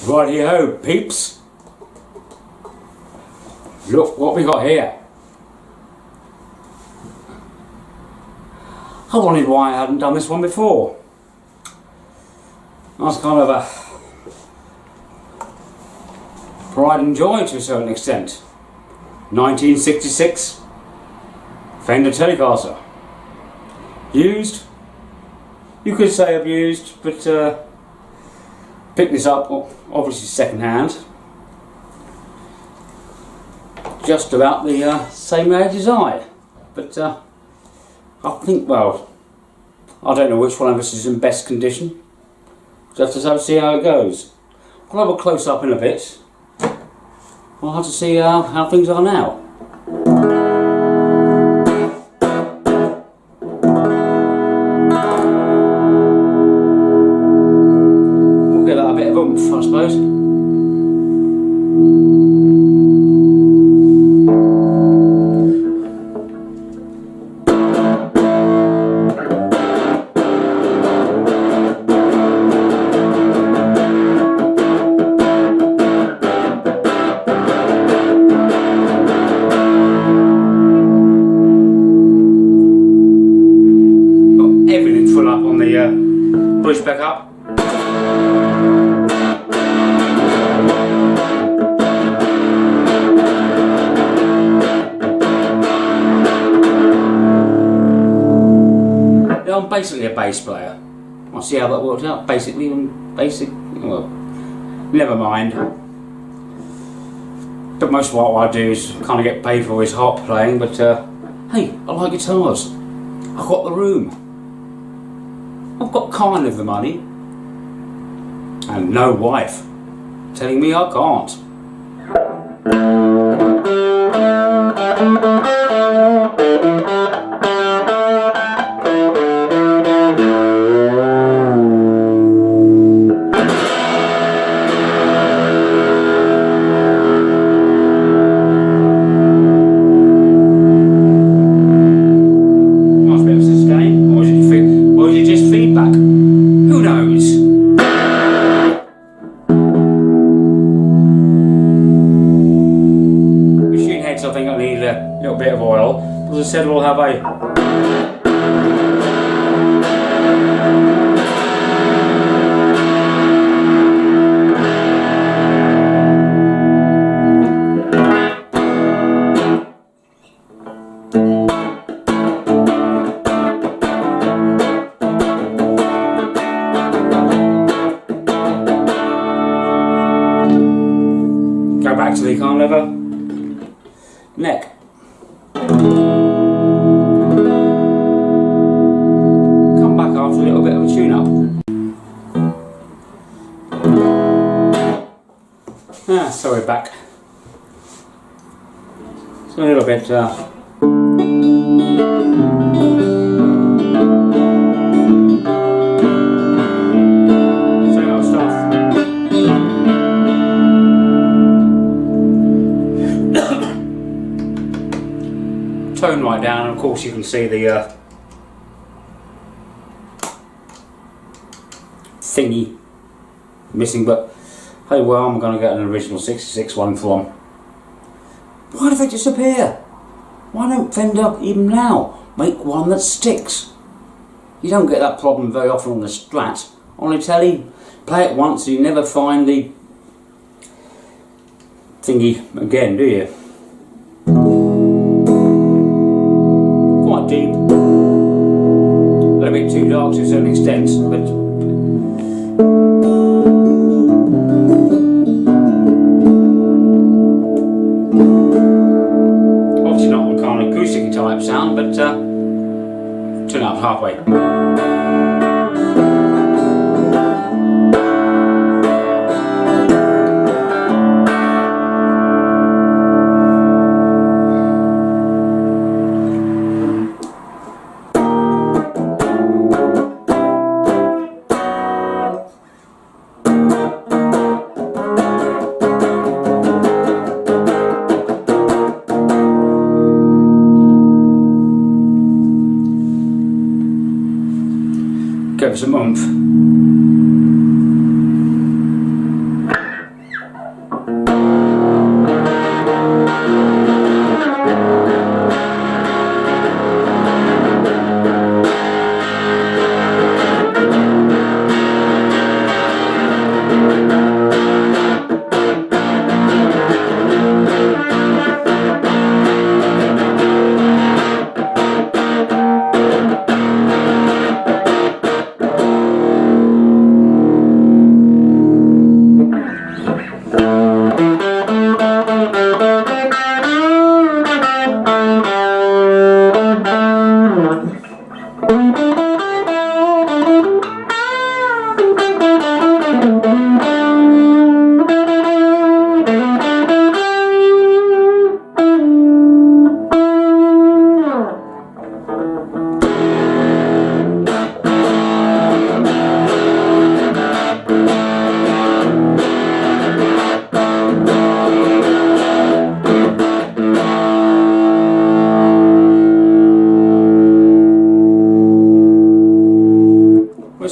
Righty-ho, peeps. Look what we got here. I wondered why I hadn't done this one before. That's kind of a pride and joy to a certain extent. 1966 Fender Telecaster. Used. You could say abused, but picked this up, obviously second hand. Just about the same age as I. But I think, well, I don't know which one of us is in best condition. Just to see how it goes. We'll have a close up in a bit. We'll have to see how things are now. We'll give that a bit of oomph, I suppose. Push back up. Yeah, I'm basically a bass player. I'll see how that works out. Basically, well, never mind. But most of what I do is kind of get paid for is harp playing. But hey, I like guitars. I've got the room. I've got kind of the money, and no wife telling me I can't. I think I need a little bit of oil. As I said, we'll have a go back to the econ lever. Neck. Come back after a little bit of a tune-up. Sorry, back. It's a little bit same old stuff. Tone right down, and of course you can see the thingy missing, but hey, well, I'm going to get an original 66 one from. Why do they disappear? Why don't Fender even now make one that sticks? You don't get that problem very often on the Strat. On a telly, play it once and you never find the thingy again, do you? Deep, a little bit too dark to a certain extent, but obviously not a kind of acoustic type sound, but turn up halfway. Give us a month.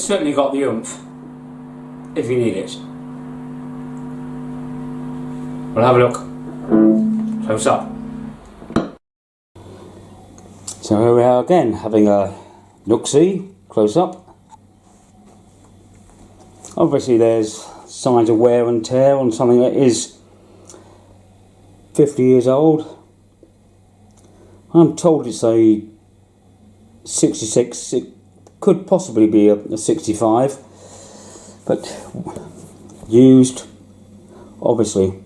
it's certainly got the oomph if you need it. We'll have a look close up. So here we are again, having a look-see close up. Obviously there's signs of wear and tear on something that is 50 years old. I'm told it's a 66, it could possibly be a 65, but used, obviously.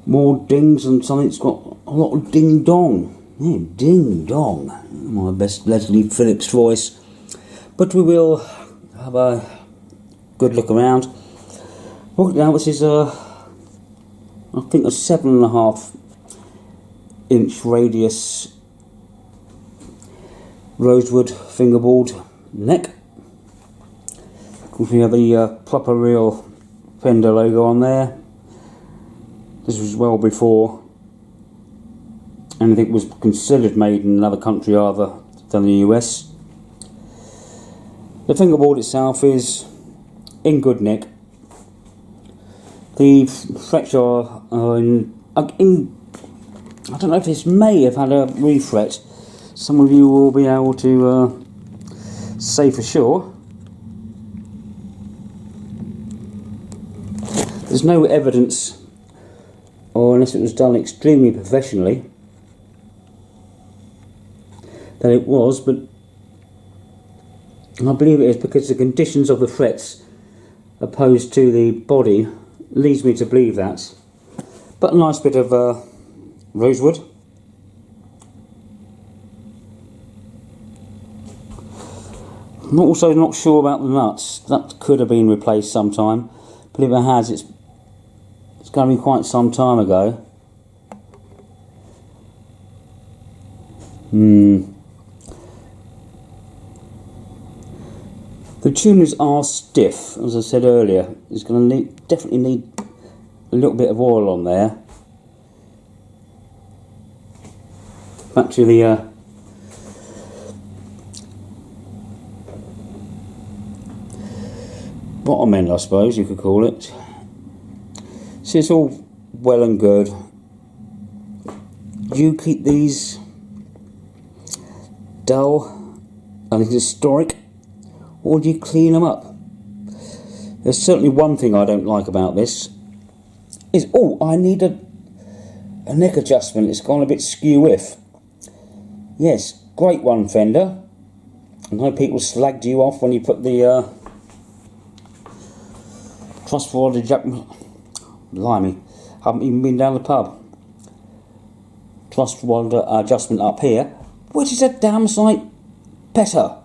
More dings and something that's got a lot of ding dong. Yeah, ding dong. My best Leslie Phillips voice. But we will have a good look around. Look now, this is I think a 7.5 inch radius rosewood fingerboard neck. Of course, we have the proper real Fender logo on there. This was well before anything was considered made in another country other than the US. The fingerboard itself is in good nick. The frets are in I don't know if this may have had a refret. Some of you will be able to say for sure. There's no evidence, or unless it was done extremely professionally, that it was, but I believe it is because the conditions of the frets opposed to the body leads me to believe that. But a nice bit of rosewood. I'm also not sure about the nuts. That could have been replaced sometime, but if it has, it's going to be quite some time ago. The tuners are stiff, as I said earlier. It's going to definitely need a little bit of oil on there. Back to the bottom end, I suppose you could call it. See, it's all well and good. You keep these dull and historic, or do you clean them up? There's certainly one thing I don't like about this is, oh, I need a neck adjustment. It's gone a bit skew-if. Yes, great one, Fender. I know people slagged you off when you put the truss rod adjustment. Blimey, haven't even been down the pub. Truss rod adjustment up here, which is a damn sight better.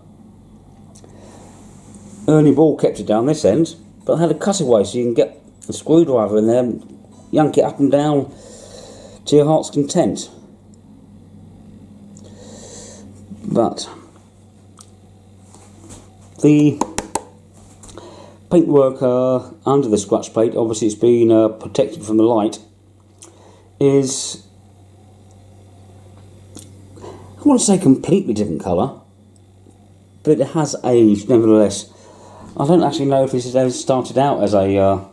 Ernie Ball kept it down this end, but I had a cutaway so you can get a screwdriver in there and yank it up and down to your heart's content. But the paintwork under the scratch plate, obviously it's been protected from the light, is, I want to say completely different colour, but it has aged nevertheless. I don't actually know if this has started out as a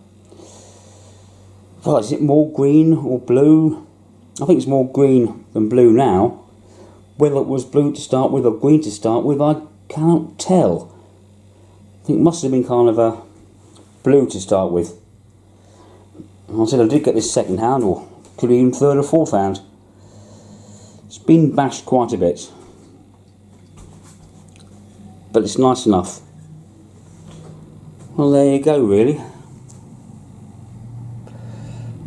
well, is it more green or blue? I think it's more green than blue now. Whether it was blue to start with or green to start with, I can't tell. I think it must have been kind of a blue to start with. I said I did get this second hand, or could be even third or fourth hand. It's been bashed quite a bit, but it's nice enough. Well, there you go, really.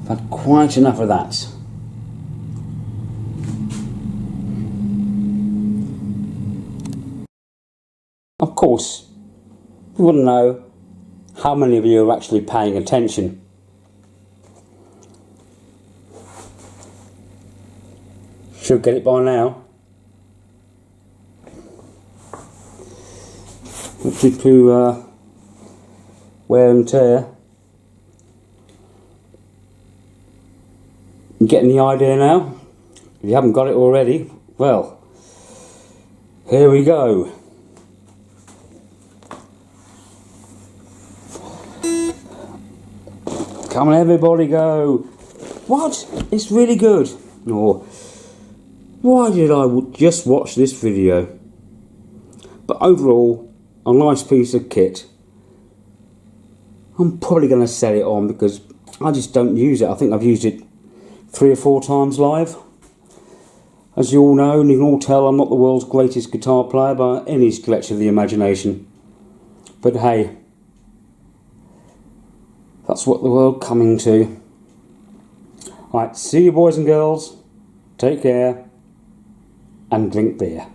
I've had quite enough of that. Of course, you wouldn't know how many of you are actually paying attention. Should get it by now. To wear and tear. You getting the idea now? If you haven't got it already, well, here we go. Come on everybody go. What? It's really good. Or, why did I just watch this video? But overall, a nice piece of kit. I'm probably going to sell it on because I just don't use it. I think I've used it 3 or 4 times live. As you all know, and you can all tell, I'm not the world's greatest guitar player by any stretch of the imagination. But hey, that's what the world coming to. Right, see you boys and girls. Take care and drink beer.